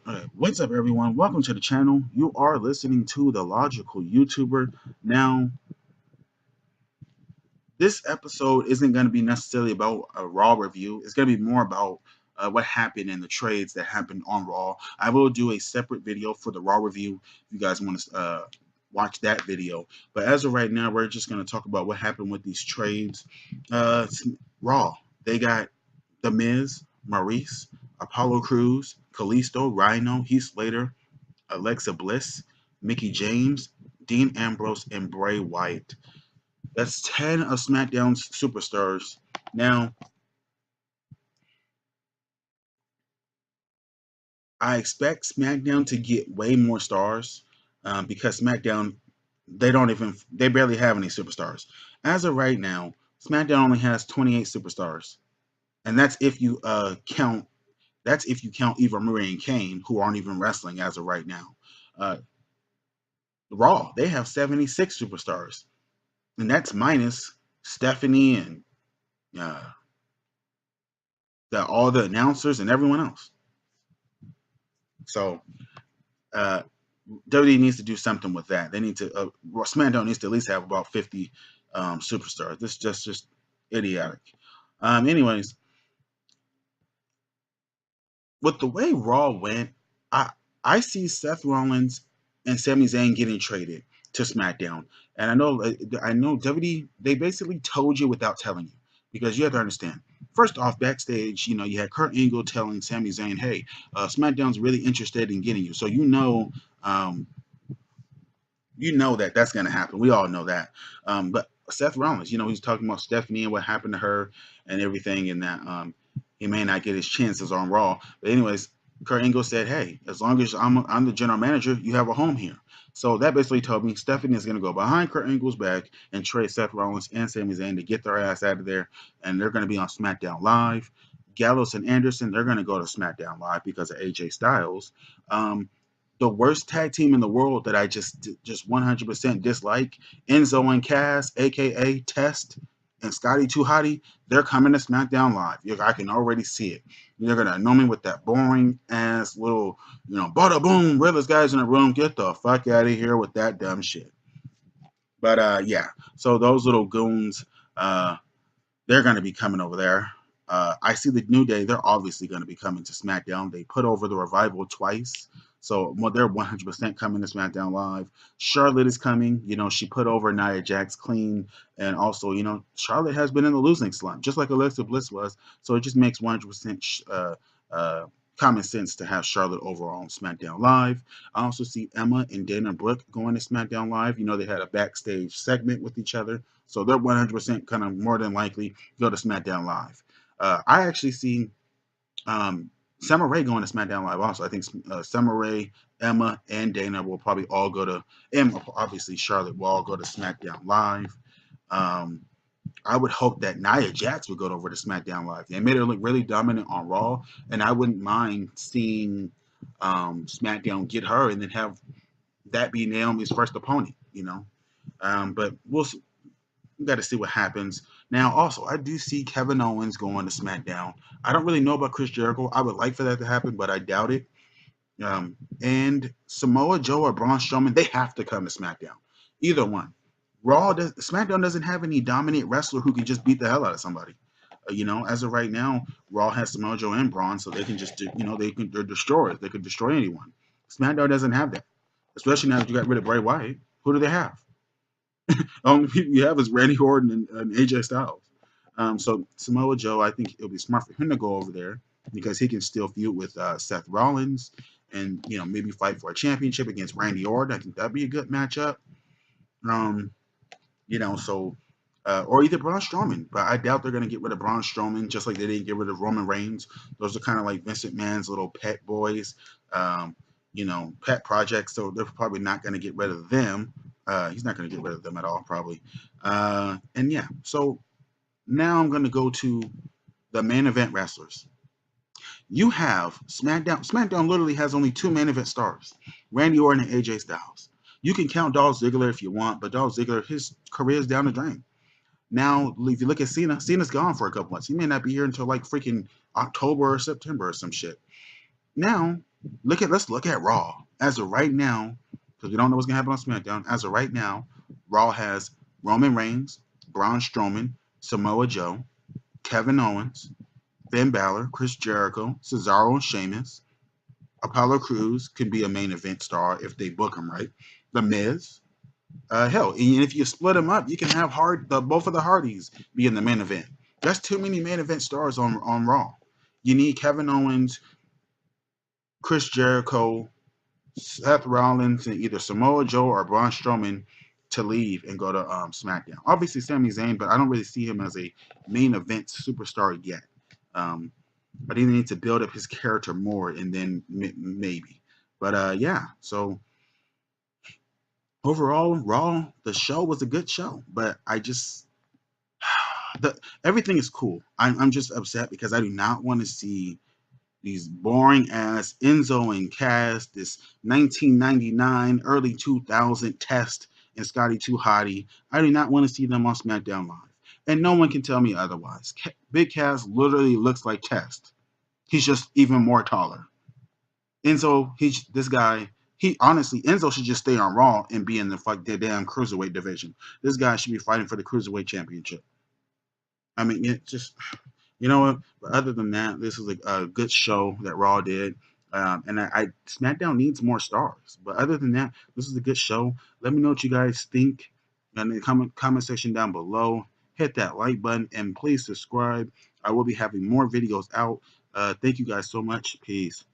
Alright, what's up, everyone? Welcome to the channel. You are listening to the Logical YouTuber. Now, this episode isn't going to be necessarily about a Raw review. It's going to be more about what happened in the trades that happened on Raw. I will do a separate video for the Raw review if you guys want to watch that video. But as of right now, we're just going to talk about what happened with these trades. Raw, they got The Miz, Maurice, Apollo Crews, Kalisto, Rhino, Heath Slater, Alexa Bliss, Mickey James, Dean Ambrose, and Bray Wyatt. That's 10 of SmackDown's superstars. Now, I expect SmackDown to get way more stars because SmackDown, they barely have any superstars. As of right now, SmackDown only has 28 superstars. And that's if you count Eva Marie and Kane, who aren't even wrestling as of right now. Uh, Raw, they have 76 superstars. And that's minus Stephanie and uh, all the announcers and everyone else. So uh, WWE needs to do something with that. They need to. SmackDown needs to at least have about 50 superstars. This is just idiotic. Anyways, with the way Raw went, I I see Seth Rollins and Sami Zayn getting traded to SmackDown, and I know WWE, they basically told you without telling you, because you have to understand. First off, backstage, you had Kurt Angle telling Sami Zayn, "Hey, SmackDown's really interested in getting you," so um, that that's going to happen. We all know that. But Seth Rollins, he's talking about Stephanie and what happened to her and everything, and that he may not get his chances on Raw. But anyways, Kurt Angle said, "Hey, as long as I'm the general manager, you have a home here." So that basically told me Stephanie is going to go behind Kurt Angle's back and trade Seth Rollins and Sami Zayn to get their ass out of there, and they're going to be on SmackDown Live. Gallows and Anderson, they're going to go to SmackDown Live because of AJ Styles. Um, the worst tag team in the world that I just 100% dislike, Enzo and Cass, aka Test and Scotty Too Hotty, they're coming to SmackDown Live. I can already see it. They're gonna annoy me with that boring ass little, bada boom, realest guys in the room. Get the fuck out of here with that dumb shit. But yeah, so those little goons, uh, they're gonna be coming over there. I see the New Day. They're obviously going to be coming to SmackDown. They put over the Revival twice, so they're 100% coming to SmackDown Live. Charlotte is coming. She put over Nia Jax clean, and also, Charlotte has been in the losing slump, just like Alexa Bliss was. So it just makes 100% common sense to have Charlotte over on SmackDown Live. I also see Emma and Dana Brooke going to SmackDown Live. They had a backstage segment with each other, so they're 100% kind of more than likely go to SmackDown Live. I actually see Summer Rae going to SmackDown Live also. I think Summer Rae, Emma, and Dana will probably all go to, and obviously Charlotte will all go to SmackDown Live. Um, I would hope that Nia Jax would go over to SmackDown Live. They made her look really dominant on Raw, and I wouldn't mind seeing SmackDown get her and then have that be Naomi's first opponent, but we got to see what happens. Now, also, I do see Kevin Owens going to SmackDown. I don't really know about Chris Jericho. I would like for that to happen, but I doubt it. And Samoa Joe or Braun Strowman, they have to come to SmackDown. Either one. SmackDown doesn't have any dominant wrestler who can just beat the hell out of somebody. As of right now, Raw has Samoa Joe and Braun, so they can just, they're destroyers. They could destroy anyone. SmackDown doesn't have that, especially now that you got rid of Bray Wyatt. Who do they have? Only people you have is Randy Orton and AJ Styles. So Samoa Joe, I think it'll be smart for him to go over there because he can still feud with Seth Rollins and maybe fight for a championship against Randy Orton. I think that'd be a good matchup. Um, so or either Braun Strowman, but I doubt they're gonna get rid of Braun Strowman just like they didn't get rid of Roman Reigns. Those are kind of like Vincent Mann's little pet boys, um, pet projects. So they're probably not gonna get rid of them. He's not gonna get rid of them at all, probably. And yeah, so now I'm gonna go to the main event wrestlers. You have SmackDown. SmackDown literally has only two main event stars: Randy Orton and AJ Styles. You can count Dolph Ziggler if you want, but Dolph Ziggler, his career is down the drain. Now, if you look at Cena, Cena's gone for a couple months. He may not be here until like freaking October or September or some shit. Now, Let's look at Raw as of right now, because we don't know what's gonna happen on SmackDown. As of right now, Raw has Roman Reigns, Braun Strowman, Samoa Joe, Kevin Owens, Finn Balor, Chris Jericho, Cesaro, and Sheamus. Apollo Crews can be a main event star if they book him right. The Miz, hell, and if you split them up, you can have both of the Hardys be in the main event. That's too many main event stars on Raw. You need Kevin Owens, Chris Jericho, Seth Rollins, and either Samoa Joe or Braun Strowman to leave and go to SmackDown. Obviously, Sami Zayn, but I don't really see him as a main event superstar yet. Um, I think they need to build up his character more, and then maybe. But yeah, so overall, Raw, the show was a good show, but I just everything is cool. I'm just upset because I do not want to see these boring ass Enzo and Cass, this 1999 early 2000 Test and Scotty 2 Hottie. I do not want to see them on SmackDown Live, and no one can tell me otherwise. Big Cass literally looks like Test. He's just even more taller. Enzo, he's this guy. He honestly, Enzo should just stay on Raw and be in the damn cruiserweight division. This guy should be fighting for the cruiserweight championship. I mean, it just you know what? But other than that, this is a good show that Raw did. And SmackDown needs more stars. But other than that, this is a good show. Let me know what you guys think in the comment section down below. Hit that like button and please subscribe. I will be having more videos out. Thank you guys so much. Peace.